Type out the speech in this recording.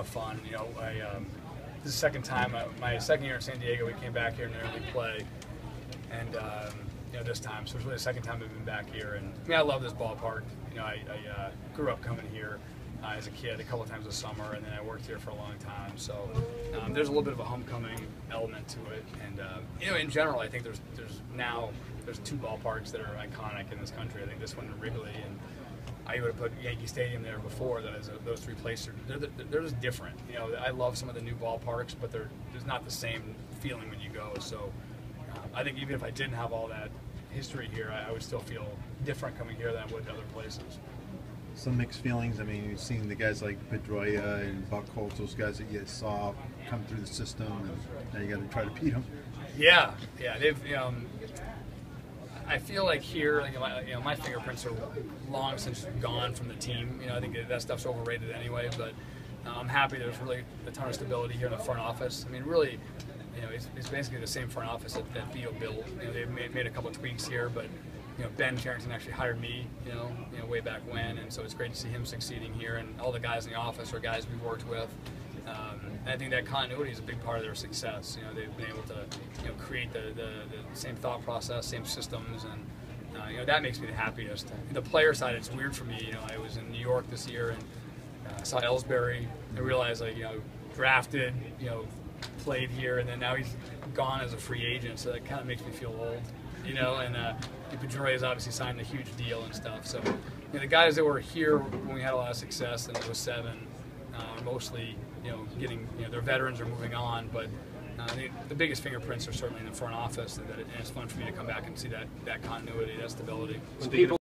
of fun. You know, this is the second time, my second year in San Diego, we came back here in the early play, and you know, this time, so it's really the second time I've been back here. And I mean, I love this ballpark. You know, I grew up coming here as a kid a couple of times this summer, and then I worked here for a long time. So there's a little bit of a homecoming element to it, and you know, in general, I think there's two ballparks that are iconic in this country. I think this one and Wrigley, and I would have put Yankee Stadium there before. Those three places, they're just different. You know, I love some of the new ballparks, but there's not the same feeling when you go. So I think even if I didn't have all that history here, I would still feel different coming here than I would other places. Some mixed feelings. I mean, you've seen the guys like Pedroia and Buchholz, those guys that you saw come through the system, and now you got to try to beat them. Yeah, they've. I feel like here, my fingerprints are long since gone from the team. You know, I think that stuff's overrated anyway. But I'm happy there's really a ton of stability here in the front office. I mean, really, you know, it's basically the same front office that Theo built. You know, they've made a couple of tweaks here, but you know, Ben Cherington actually hired me, you know, way back when, and so it's great to see him succeeding here. And all the guys in the office are guys we've worked with. And I think that continuity is a big part of their success. You know, they've been able to, you know, create the same thought process, same systems, and you know, that makes me the happiest. The player side, it's weird for me. You know, I was in New York this year and saw Ellsbury. I realized, like, you know, drafted, you know, played here, and then now he's gone as a free agent. So that kind of makes me feel old. You know, and Pedroia has obviously signed a huge deal and stuff. So, you know, the guys that were here when we had a lot of success in '07 are mostly, you know, getting, you know, their veterans are moving on, but the biggest fingerprints are certainly in the front office, and it's fun for me to come back and see that continuity, that stability.